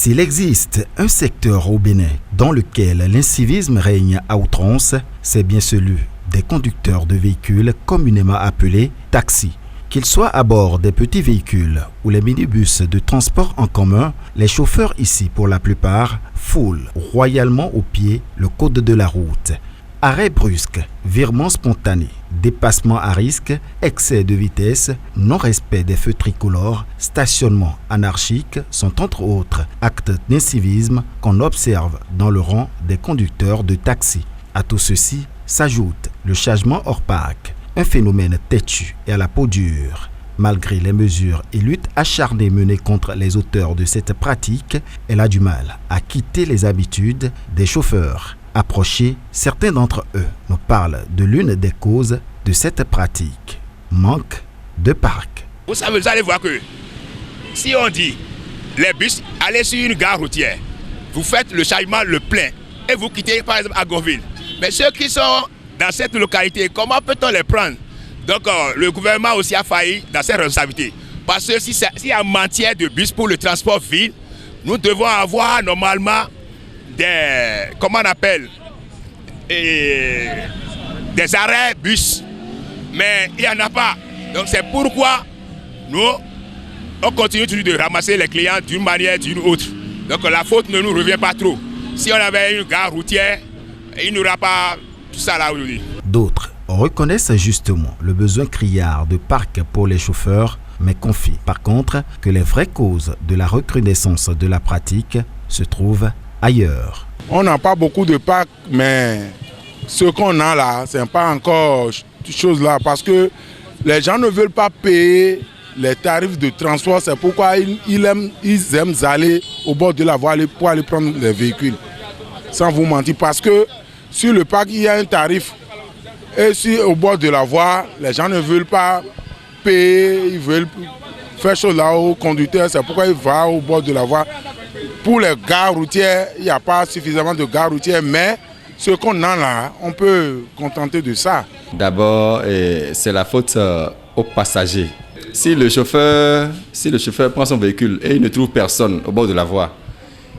S'il existe un secteur au Bénin dans lequel l'incivisme règne à outrance, c'est bien celui des conducteurs de véhicules communément appelés taxis. Qu'ils soient à bord des petits véhicules ou les minibus de transport en commun, les chauffeurs ici, pour la plupart, foulent royalement au pied le code de la route. Arrêt brusque, virement spontané, dépassement à risque, excès de vitesse, non-respect des feux tricolores, stationnement anarchique sont entre autres actes d'incivisme qu'on observe dans le rang des conducteurs de taxi. À tout ceci s'ajoute le chargement hors parc, un phénomène têtu et à la peau dure. Malgré les mesures et luttes acharnées menées contre les auteurs de cette pratique, elle a du mal à quitter les habitudes des chauffeurs. Approchés, certains d'entre eux nous parlent de l'une des causes de cette pratique, manque de parc. Vous savez, vous allez voir que si on dit les bus, allez sur une gare routière, vous faites le chargement le plein et vous quittez par exemple à Gonville. Mais ceux qui sont dans cette localité, comment peut-on les prendre? Donc le gouvernement aussi a failli dans ses responsabilités. Parce que s'il y a matière de bus pour le transport ville, nous devons avoir normalement des, comment on appelle, des arrêts bus. Mais il n'y en a pas. Donc c'est pourquoi nous, on continue toujours de ramasser les clients d'une manière ou d'une autre. Donc la faute ne nous revient pas trop. Si on avait une gare routière, il n'y aura pas tout ça là aujourd'hui. D'autres reconnaissent justement le besoin criard de parc pour les chauffeurs, mais confient par contre que les vraies causes de la recrudescence de la pratique se trouvent ailleurs. On n'a pas beaucoup de parcs, mais ce qu'on a là, ce n'est pas encore chose là, parce que les gens ne veulent pas payer les tarifs de transport. C'est pourquoi ils aiment aller au bord de la voie pour aller prendre les véhicules. Sans vous mentir, parce que sur le parc, il y a un tarif. Et si au bord de la voie, les gens ne veulent pas payer, ils veulent faire chose là au conducteur. C'est pourquoi ils vont au bord de la voie. Pour les gares routières, il n'y a pas suffisamment de gares routières, mais ce qu'on a là, on peut contenter de ça. D'abord, c'est la faute aux passagers. Si le chauffeur prend son véhicule et il ne trouve personne au bord de la voie,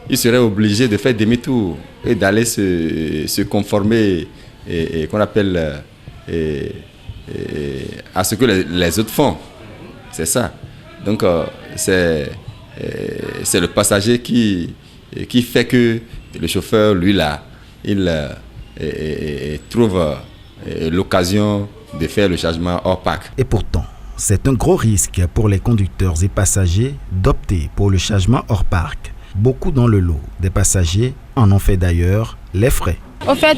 il serait obligé de faire demi-tour et d'aller se conformer qu'on appelle à ce que les autres font. C'est ça. Donc c'est le passager qui fait que le chauffeur, lui là, il trouve l'occasion de faire le chargement hors parc. Et pourtant, c'est un gros risque pour les conducteurs et passagers d'opter pour le chargement hors parc. Beaucoup dans le lot des passagers en ont fait d'ailleurs les frais. Au fait,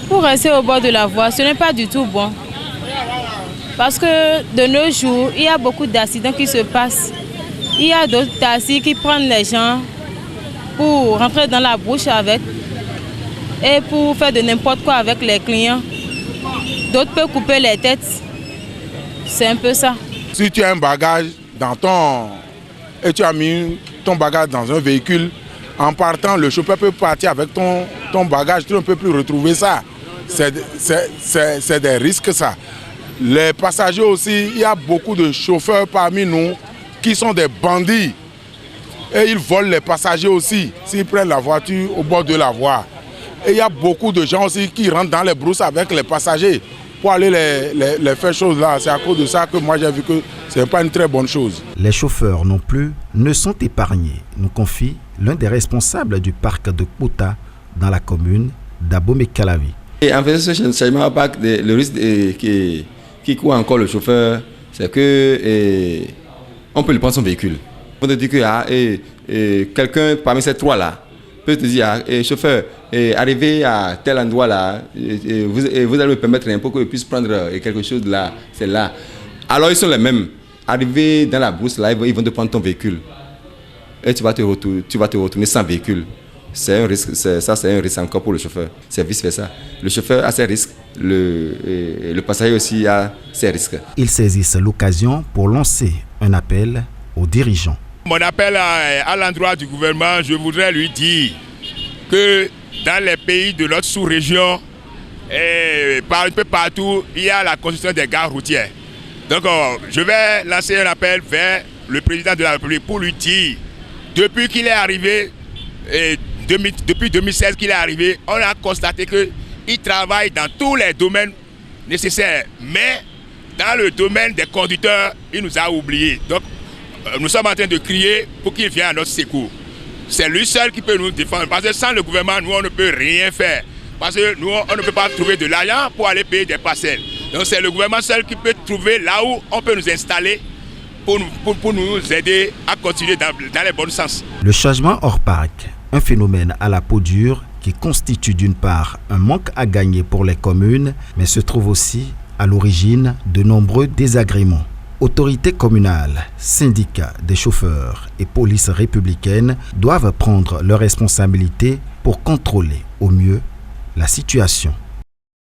pour rester au bord de la voie, ce n'est pas du tout bon. Parce que de nos jours, il y a beaucoup d'accidents qui se passent. Il y a d'autres taxis qui prennent les gens pour rentrer dans la bouche avec et pour faire de n'importe quoi avec les clients. D'autres peuvent couper les têtes. C'est un peu ça. Si tu as un bagage et tu as mis ton bagage dans un véhicule, en partant, le chauffeur peut partir avec ton bagage, tu ne peux plus retrouver ça. C'est des risques ça. Les passagers aussi, il y a beaucoup de chauffeurs parmi nous qui sont des bandits. Et ils volent les passagers aussi, s'ils prennent la voiture au bord de la voie. Et il y a beaucoup de gens aussi qui rentrent dans les brousses avec les passagers pour aller les faire choses là. C'est à cause de ça que moi j'ai vu que ce n'est pas une très bonne chose. Les chauffeurs non plus ne sont épargnés, nous confie l'un des responsables du parc de Kouta dans la commune d'Abomey-Calavi. Et en faisant ce changement au parc, le risque qui court encore le chauffeur, c'est que on peut lui prendre son véhicule. On te dit que quelqu'un parmi ces trois là peut te dire, chauffeur, arrivez à tel endroit là, vous allez me permettre un peu que je puisse prendre quelque chose là, c'est là. Alors ils sont les mêmes. Arrivé dans la brousse là, ils vont te prendre ton véhicule. Et tu vas te retourner sans véhicule. C'est un risque, c'est un risque encore pour le chauffeur. C'est vice-versa. Le chauffeur a ses risques, le passager aussi a ses risques. Ils saisissent l'occasion pour lancer un appel aux dirigeants. Mon appel à l'endroit du gouvernement, je voudrais lui dire que dans les pays de notre sous-région, un peu partout, il y a la construction des gares routières. Donc je vais lancer un appel vers le président de la République pour lui dire, depuis qu'il est arrivé, depuis 2016 qu'il est arrivé, on a constaté qu'il travaille dans tous les domaines nécessaires. Mais dans le domaine des conducteurs, il nous a oubliés. Donc, nous sommes en train de crier pour qu'il vienne à notre secours. C'est lui seul qui peut nous défendre. Parce que sans le gouvernement, nous, on ne peut rien faire. Parce que nous, on ne peut pas trouver de l'argent pour aller payer des parcelles. Donc, c'est le gouvernement seul qui peut trouver là où on peut nous installer pour nous aider à continuer dans les bons sens. Le chargement hors parc, un phénomène à la peau dure qui constitue d'une part un manque à gagner pour les communes, mais se trouve aussi à l'origine de nombreux désagréments. Autorités communales, syndicats des chauffeurs et police républicaine doivent prendre leurs responsabilités pour contrôler au mieux la situation.